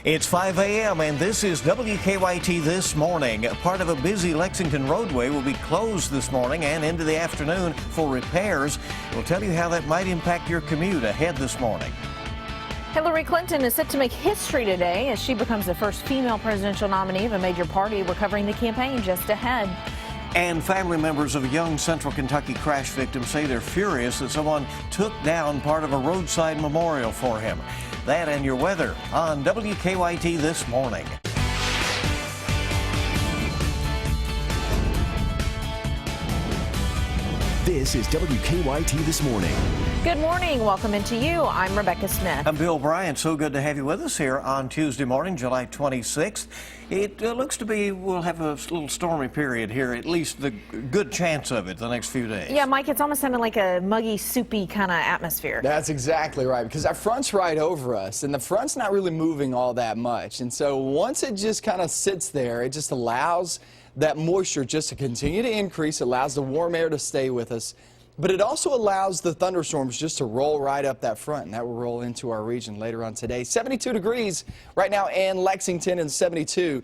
It's 5 a.m. and this is WKYT This Morning. Part of a busy Lexington roadway will be closed this morning and into the afternoon for repairs. We'll tell you how that might impact your commute ahead this morning. Hillary Clinton is set to make history today as she becomes the first female presidential nominee of a major party. We're covering the campaign just ahead. And family members of a young Central Kentucky crash victim say they're furious that someone took down part of a roadside memorial for him. That and your weather on WKYT This Morning. This is WKYT This Morning. Good morning. Welcome into you. I'm Rebecca Smith. I'm Bill Bryant. So good to have you with us here on Tuesday morning, July 26th. It looks to be we'll have a little stormy period here, at least the good chance of it the next few days. Yeah, Mike, it's almost sounding like a muggy, soupy kind of atmosphere. That's exactly right, because our front's right over us, and the front's not really moving all that much. And so once it just kind of sits there, it just allows that moisture just to continue to increase, allows the warm air to stay with us. But it also allows the thunderstorms just to roll right up that front, and that will roll into our region later on today. 72 degrees right now in Lexington and 72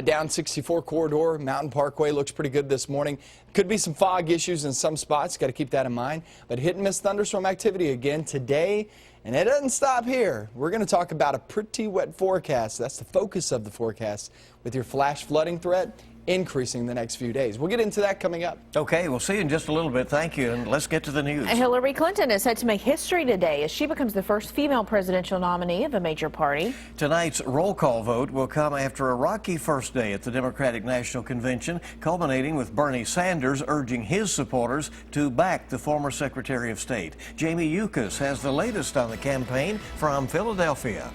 down 64 corridor. Mountain Parkway looks pretty good this morning. Could be some fog issues in some spots. Got to keep that in mind. But hit and miss thunderstorm activity again today. And it doesn't stop here. We're going to talk about a pretty wet forecast. That's the focus of the forecast with your flash flooding threat increasing the next few days. We'll get into that coming up. Okay, we'll see you in just a little bit. Thank you, and let's get to the news. Hillary Clinton is set to make history today as she becomes the first female presidential nominee of a major party. Tonight's roll call vote will come after a rocky first day at the Democratic National Convention, culminating with Bernie Sanders urging his supporters to back the former Secretary of State. Jamie Yukas has the latest on the campaign from Philadelphia.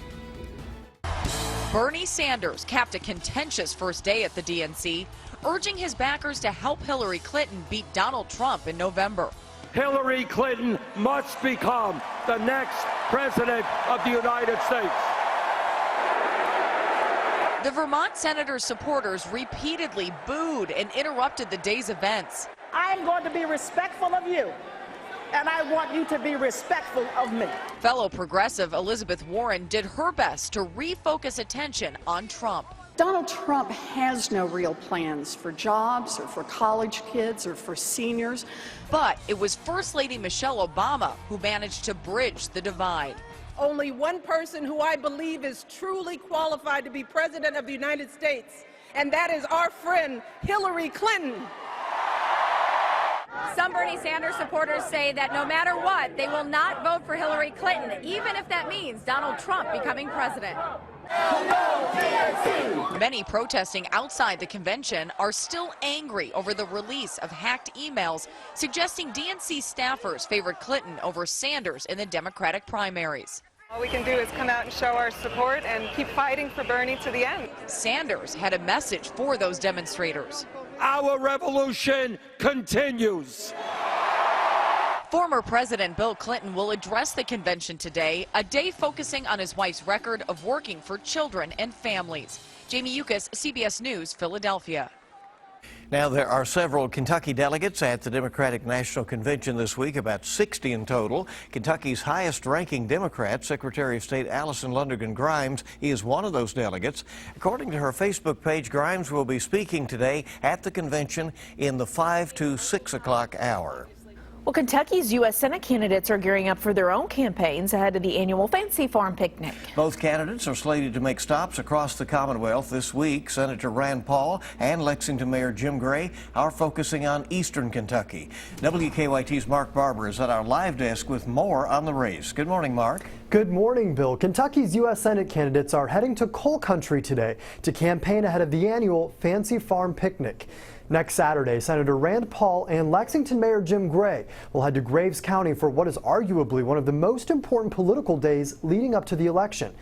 Bernie Sanders capped a contentious first day at the DNC, urging his backers to help Hillary Clinton beat Donald Trump in November. Hillary Clinton must become the next president of the United States. The Vermont senator's supporters repeatedly booed and interrupted the day's events. I'm going to be respectful of you, and I want you to be respectful of me. Fellow progressive Elizabeth Warren did her best to refocus attention on Trump. Donald Trump has no real plans for jobs or for college kids or for seniors. But it was First Lady Michelle Obama who managed to bridge the divide. Only one person who I believe is truly qualified to be president of the United States, and that is our friend Hillary Clinton. Some Bernie Sanders supporters say that no matter what, they will not vote for Hillary Clinton, even if that means Donald Trump becoming president. Many protesting outside the convention are still angry over the release of hacked emails suggesting DNC staffers favored Clinton over Sanders in the Democratic primaries. All we can do is come out and show our support and keep fighting for Bernie to the end. Sanders had a message for those demonstrators. Our revolution continues. Former President Bill Clinton will address the convention today, a day focusing on his wife's record of working for children and families. Jamie Yukas, CBS News, Philadelphia. Now, there are several Kentucky delegates at the Democratic National Convention this week, about 60 in total. Kentucky's highest-ranking Democrat, Secretary of State Allison Lundergan Grimes, is one of those delegates. According to her Facebook page, Grimes will be speaking today at the convention in the 5 to 6 o'clock hour. Well, Kentucky's U.S. Senate candidates are gearing up for their own campaigns ahead of the annual Fancy Farm Picnic. Both candidates are slated to make stops across the Commonwealth this week. Senator Rand Paul and Lexington Mayor Jim Gray are focusing on eastern Kentucky. WKYT's Mark Barber is at our live desk with more on the race. Good morning, Mark. Good morning, Bill. Kentucky's U.S. Senate candidates are heading to coal country today to campaign ahead of the annual Fancy Farm Picnic. Next Saturday, Senator Rand Paul and Lexington Mayor Jim Gray will head to Graves County for what is arguably one of the most important political days leading up to the election.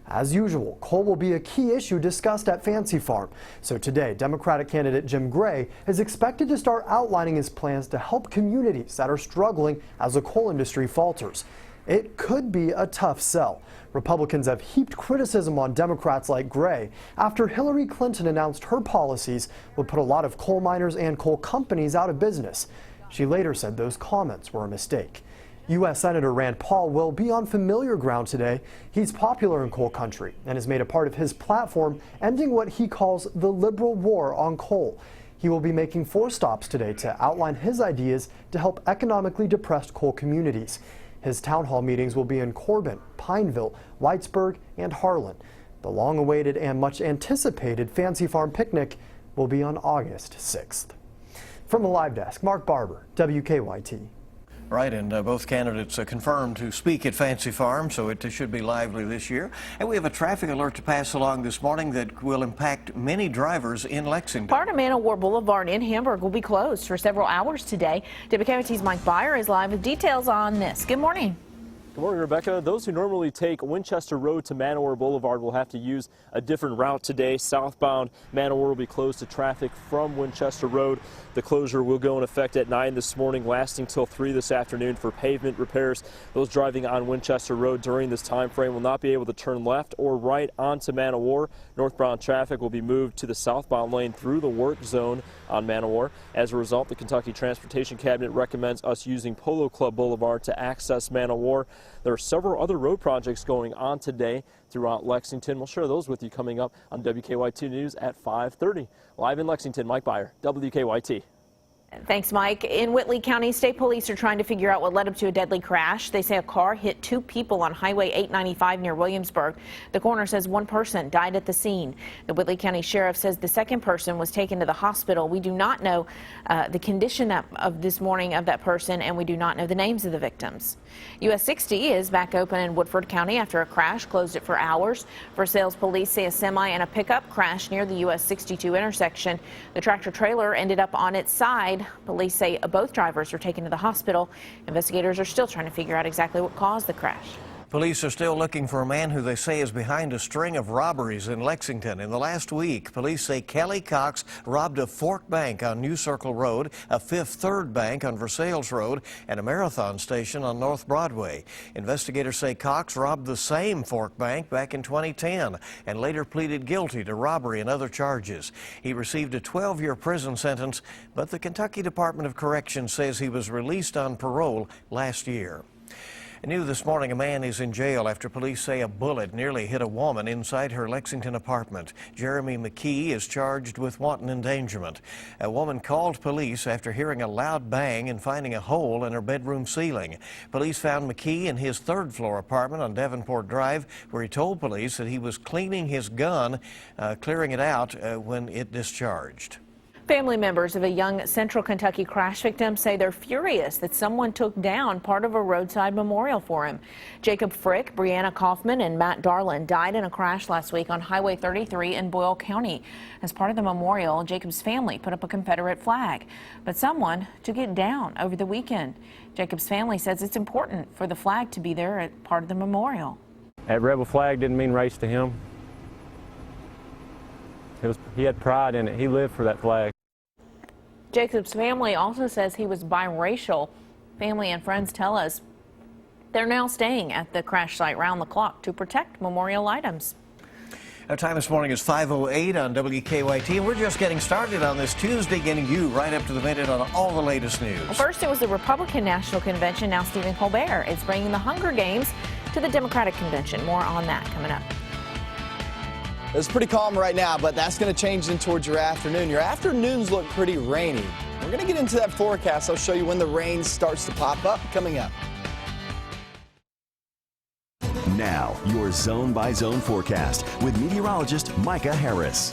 As usual, coal will be a key issue discussed at Fancy Farm. So today, Democratic candidate Jim Gray is expected to start outlining his plans to help communities that are struggling as the coal industry falters. It could be a tough sell. Republicans have heaped criticism on Democrats like Gray after Hillary Clinton announced her policies would put a lot of coal miners and coal companies out of business. She later said those comments were a mistake. U.S. Senator Rand Paul will be on familiar ground today. He's popular in coal country and has made a part of his platform ending what he calls the liberal war on coal. He will be making 4 stops today to outline his ideas to help economically depressed coal communities. His town hall meetings will be in Corbin, Pineville, Whitesburg, and Harlan. The long-awaited and much anticipated Fancy Farm picnic will be on August 6th. From the live desk, Mark Barber, WKYT. Right, and both candidates confirmed to speak at Fancy Farm, so it should be lively this year. And we have a traffic alert to pass along this morning that will impact many drivers in Lexington. Part of Man o' War Boulevard in Hamburg will be closed for several hours today. WKYT's Mike Byer is live with details on this. Good morning. Good morning, Rebecca. Those who normally take Winchester Road to Man o' War Boulevard will have to use a different route today. Southbound Man o' War will be closed to traffic from Winchester Road. The closure will go in effect at 9 this morning, lasting till 3 this afternoon for pavement repairs. Those driving on Winchester Road during this time frame will not be able to turn left or right onto Man o' War. Northbound traffic will be moved to the southbound lane through the work zone on Man o' War. As a result, the Kentucky Transportation Cabinet recommends us using Polo Club Boulevard to access Man o' War. There are several other road projects going on today throughout Lexington. We'll share those with you coming up on WKYT News at 5:30. Live in Lexington, Mike Byer, WKYT. Thanks, Mike. In Whitley County, state police are trying to figure out what led up to a deadly crash. They say a car hit 2 people on Highway 895 near Williamsburg. The coroner says 1 person died at the scene. The Whitley County Sheriff says the 2nd person was taken to the hospital. We do not know the condition of this morning of that person, and we do not know the names of the victims. US 60 is back open in Woodford County after a crash closed it for hours. Versailles police say a semi and a pickup crashed near the US 62 intersection. The tractor trailer ended up on its side. Police say both drivers were taken to the hospital. Investigators are still trying to figure out exactly what caused the crash. Police are still looking for a man who they say is behind a string of robberies in Lexington. In the last week, police say Kelly Cox robbed a Fork Bank on New Circle Road, a Fifth Third Bank on Versailles Road, and a Marathon station on North Broadway. Investigators say Cox robbed the same Fork Bank back in 2010 and later pleaded guilty to robbery and other charges. He received a 12-year prison sentence, but the Kentucky Department of Corrections says he was released on parole last year. New this morning, a man is in jail after police say a bullet nearly hit a woman inside her Lexington apartment. Jeremy McKee is charged with wanton endangerment. A woman called police after hearing a loud bang and finding a hole in her bedroom ceiling. Police found McKee in his 3rd-floor apartment on Davenport Drive, where he told police that he was cleaning his gun, clearing it out when it discharged. Family members of a young Central Kentucky crash victim say they're furious that someone took down part of a roadside memorial for him. Jacob Frick, Brianna Kaufman, and Matt Darlin died in a crash last week on Highway 33 in Boyle County. As part of the memorial, Jacob's family put up a Confederate flag, but someone took it down over the weekend. Jacob's family says it's important for the flag to be there at part of the memorial. That rebel flag didn't mean race to him. He had pride in it. He lived for that flag. Jacob's family also says he was biracial. Family and friends tell us they're now staying at the crash site round the clock to protect memorial items. Our time this morning is 5:08 on WKYT, and we're just getting started on this Tuesday, getting you right up to the minute on all the latest news. Well, first, it was the Republican National Convention. Now Stephen Colbert is bringing the Hunger Games to the Democratic Convention. More on that coming up. It's pretty calm right now, but that's going to change in towards your afternoon. Your afternoons look pretty rainy. We're going to get into that forecast. I'll show you when the rain starts to pop up coming up. Now, your zone-by-zone forecast with meteorologist Micah Harris.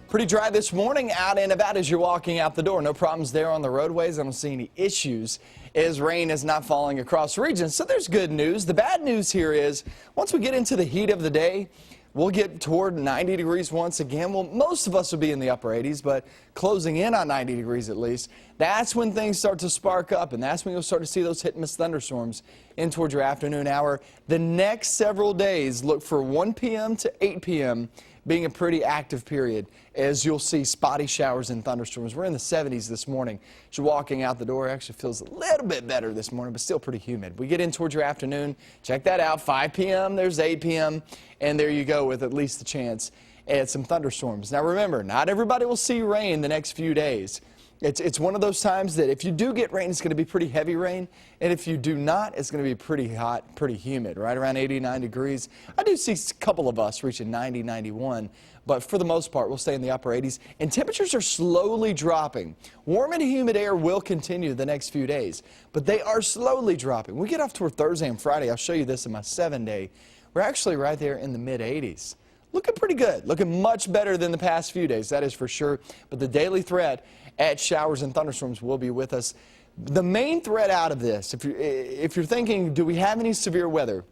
Pretty dry this morning out and about as you're walking out the door. No problems there on the roadways. I don't see any issues as rain is not falling across the region. So there's good news. The bad news here is once we get into the heat of the day, we'll get toward 90 degrees once again. Well, most of us will be in the upper 80s, but closing in on 90 degrees at least. That's when things start to spark up, and that's when you'll start to see those hit and miss thunderstorms in towards your afternoon hour. The next several days, look for 1 p.m. to 8 p.m. being a pretty active period, as you'll see spotty showers and thunderstorms. We're in the 70s this morning. As you're walking out the door, it actually feels a little bit better this morning, but still pretty humid. We get in towards your afternoon. Check that out. 5 p.m., there's 8 p.m., and there you go with at least a chance at some thunderstorms. Now remember, not everybody will see rain the next few days. It's one of those times that if you do get rain, it's going to be pretty heavy rain. And if you do not, it's going to be pretty hot, pretty humid, right around 89 degrees. I do see a couple of us reaching 90, 91. But for the most part, we'll stay in the upper 80s. And temperatures are slowly dropping. Warm and humid air will continue the next few days. But they are slowly dropping. We get off toward Thursday and Friday. I'll show you this in my 7-day. We're actually right there in the mid-80s. Looking pretty good. Looking much better than the past few days, that is for sure. But the daily threat at showers and thunderstorms will be with us. The main threat out of this, if you're thinking, do we have any severe weather?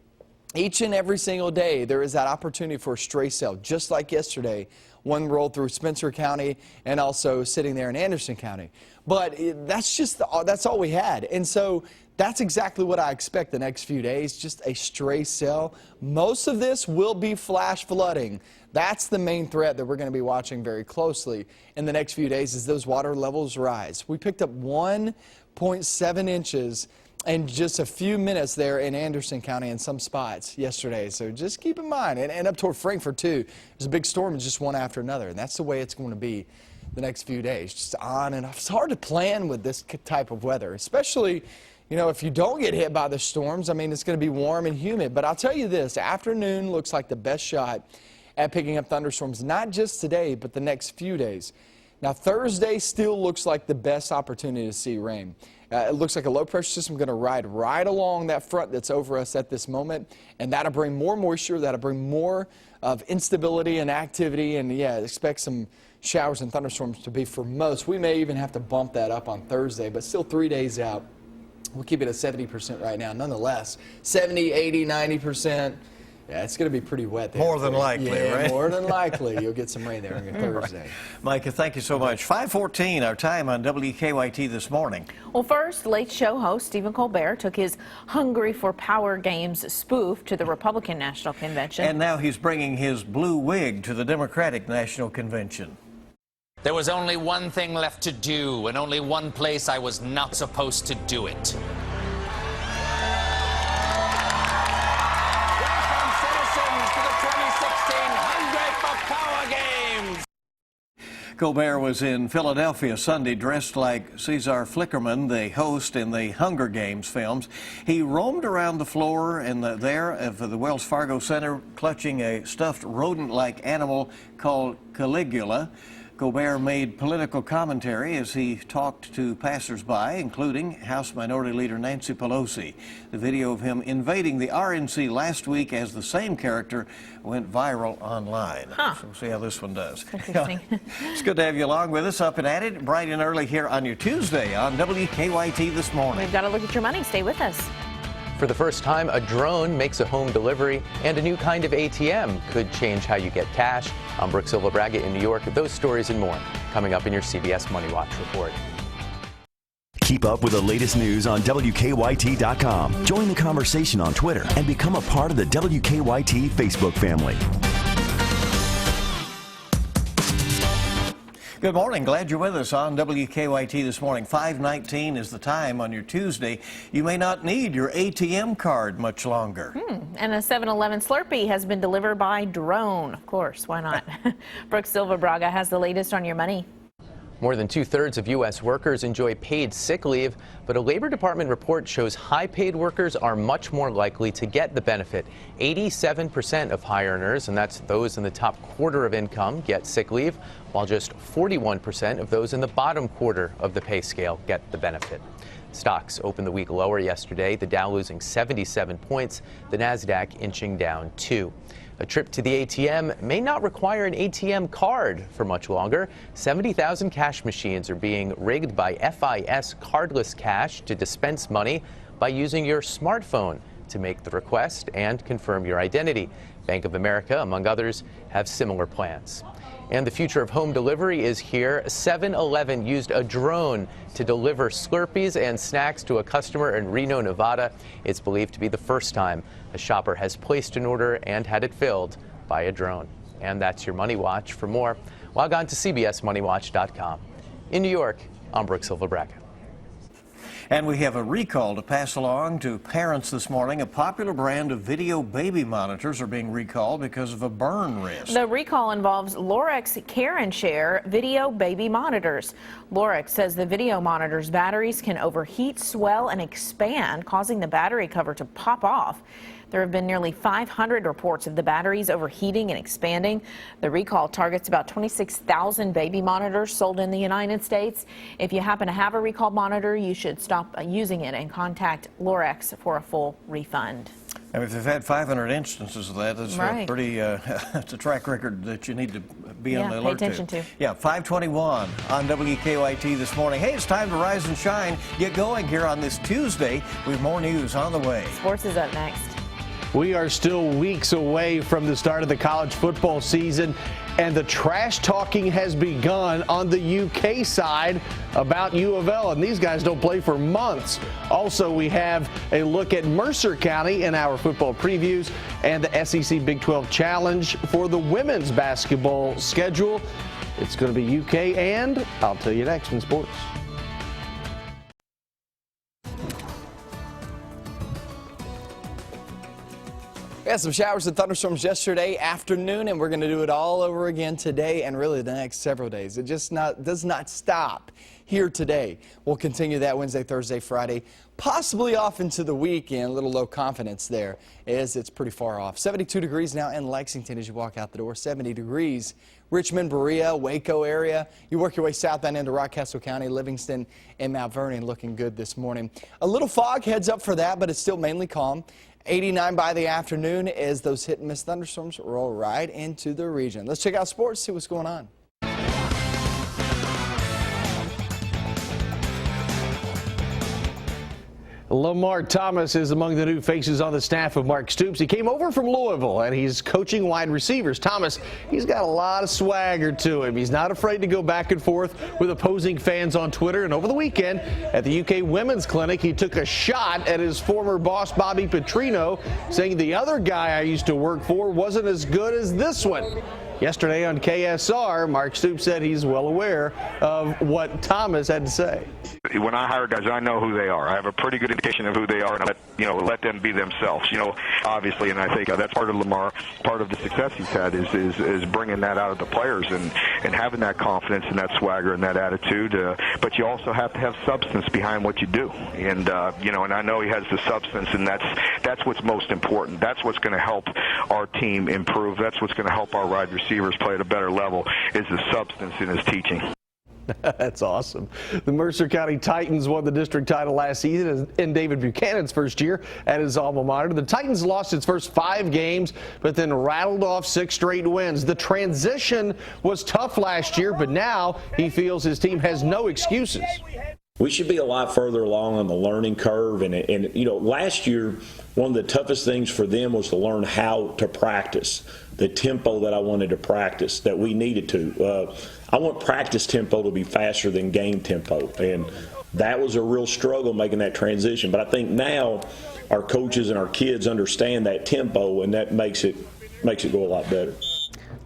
Each and every single day, there is that opportunity for a stray cell, just like yesterday. One rolled through Spencer County and also sitting there in Anderson County. But that's all we had. And so that's exactly what I expect the next few days, just a stray cell. Most of this will be flash flooding. That's the main threat that we're going to be watching very closely in the next few days as those water levels rise. We picked up 1.7 inches in just a few minutes there in Anderson County in some spots yesterday. So just keep in mind, and up toward Frankfort too, there's a big storm just one after another, and that's the way it's going to be the next few days, just on and off. It's hard to plan with this type of weather, especially, you know, if you don't get hit by the storms. I mean, it's going to be warm and humid, but I'll tell you this, afternoon looks like the best shot at picking up thunderstorms, not just today, but the next few days. Now, Thursday still looks like the best opportunity to see rain. It looks like a low-pressure system going to ride right along that front that's over us at this moment, and that'll bring more moisture, that'll bring more of instability and activity, and yeah, expect some showers and thunderstorms to be for most. We may even have to bump that up on Thursday, but still 3 days out. We'll keep it at 70% right now. Nonetheless, 70, 80, 90%. Yeah, it's going to be pretty wet there. More than likely, right? More than likely. You'll get some rain there on your Thursday. Right. Micah, thank you so much. 5:14, our time on WKYT this morning. Well, first, Late Show host Stephen Colbert took his Hungry for Power Games spoof to the Republican National Convention. And now he's bringing his blue wig to the Democratic National Convention. There was only one thing left to do, and only one place I was not supposed to do it. Colbert was in Philadelphia Sunday dressed like Cesar Flickerman, the host in the Hunger Games films. He roamed around the floor there of the Wells Fargo Center clutching a stuffed rodent-like animal called Caligula. Colbert made political commentary as he talked to passersby, including House Minority Leader Nancy Pelosi. The video of him invading the RNC last week as the same character went viral online. So we'll see how this one does. Interesting. It's good to have you along with us, up and at it, bright and early here on your Tuesday on WKYT This Morning. We've got to look at your money. Stay with us. For the first time, a drone makes a home delivery, and a new kind of ATM could change how you get cash. I'm Brooke Silva Braga in New York. Those stories and more coming up in your CBS Money Watch report. Keep up with the latest news on WKYT.com. Join the conversation on Twitter and become a part of the WKYT Facebook family. Good morning. Glad you're with us on WKYT this morning. 5:19 is the time on your Tuesday. You may not need your ATM card much longer. And a 7-Eleven Slurpee has been delivered by drone. Of course, why not? Brooke Silva Braga has the latest on your money. More than 2/3 of U.S. workers enjoy paid sick leave, but a Labor Department report shows high-paid workers are much more likely to get the benefit. 87% of high earners, and that's those in the top quarter of income, get sick leave, while just 41% of those in the bottom quarter of the pay scale get the benefit. Stocks opened the week lower yesterday, the Dow losing 77 points, the Nasdaq inching down 2. A trip to the ATM may not require an ATM card for much longer. 70,000 cash machines are being rigged by FIS Cardless Cash to dispense money by using your smartphone to make the request and confirm your identity. Bank of America, among others, have similar plans. And the future of home delivery is here. 7-Eleven used a drone to deliver Slurpees and snacks to a customer in Reno, Nevada. It's believed to be the first time a shopper has placed an order and had it filled by a drone. And that's your Money Watch. For more, log on to CBSMoneyWatch.com. In New York, I'm Brooke Silva Braga. And we have a recall to pass along to parents this morning. A popular brand of video baby monitors are being recalled because of a burn risk. The recall involves Lorex Care and Share video baby monitors. Lorex says the video monitors' batteries can overheat, swell, and expand, causing the battery cover to pop off. There have been nearly 500 reports of the batteries overheating and expanding. The recall targets about 26,000 baby monitors sold in the United States. If you happen to have a recalled monitor, you should stop using it and contact Lorex for a full refund. And if they've had 500 instances of that, it's Right. a pretty, it's a track record that you need to be on the pay alert attention to. Yeah, 521 on WKYT this morning. Hey, it's time to rise and shine. Get going here on this Tuesday with more news on the way. Sports is up next. We are still weeks away from the start of the college football season, and the trash talking has begun on the UK side about U of L, and these guys don't play for months. Also, we have a look at Mercer County in our football previews and the SEC Big 12 Challenge for the women's basketball schedule. It's going to be UK, and I'll tell you next in sports. We had some showers and thunderstorms yesterday afternoon, and we're going to do it all over again today and really the next several days. It just does not stop here today. We'll continue that Wednesday, Thursday, Friday, possibly off into the weekend. A little low confidence there as it's pretty far off. 72 degrees now in Lexington as you walk out the door. 70 degrees Richmond, Berea, Waco area. You work your way southbound into Rockcastle County, Livingston, and Mount Vernon looking good this morning. A little fog heads up for that, but it's still mainly calm. 89 by the afternoon as those hit and miss thunderstorms roll right into the region. Let's check out sports, see what's going on. Lamar Thomas is among the new faces on the staff of Mark Stoops. He came over from Louisville, and he's coaching wide receivers. Thomas, he's got a lot of swagger to him. He's not afraid to go back and forth with opposing fans on Twitter. And over the weekend at the UK Women's Clinic, he took a shot at his former boss, Bobby Petrino, saying the other guy I used to work for wasn't as good as this one. Yesterday on KSR, Mark Stoops said he's well aware of what Thomas had to say. When I hire guys, I know who they are. I have a pretty good indication of who they are, and let them be themselves. Obviously, and I think that's part of Lamar. Part of the success he's had is bringing that out of the players and having that confidence and that swagger and that attitude. But you also have to have substance behind what you do, and and I know he has the substance, and that's what's most important. That's what's going to help our team improve. That's what's going to help our wide receivers play at a better level. Is the substance in his teaching. That's awesome. The Mercer County Titans won the district title last season in David Buchanan's first year at his alma mater. The Titans lost its first 5 games, but then rattled off 6 straight wins. The transition was tough last year, but now he feels his team has no excuses. We should be a lot further along on the learning curve. And last year, one of the toughest things for them was to learn how to practice the tempo that I wanted to practice, that we needed to. I want practice tempo to be faster than game tempo. And that was a real struggle making that transition. But I think now our coaches and our kids understand that tempo, and that makes it go a lot better.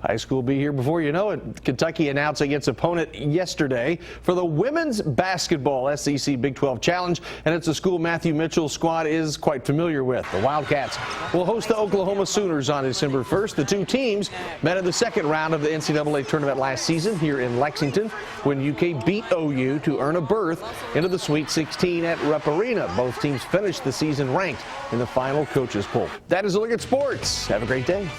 High school will be here before you know it. Kentucky announcing its opponent yesterday for the women's basketball SEC Big 12 Challenge, and it's a school Matthew Mitchell's squad is quite familiar with. The Wildcats will host the Oklahoma Sooners on December 1st. The two teams met in the second round of the NCAA tournament last season here in Lexington when UK beat OU to earn a berth into the Sweet 16 at Rupp Arena. Both teams finished the season ranked in the final coaches poll. That is a look at sports. Have a great day.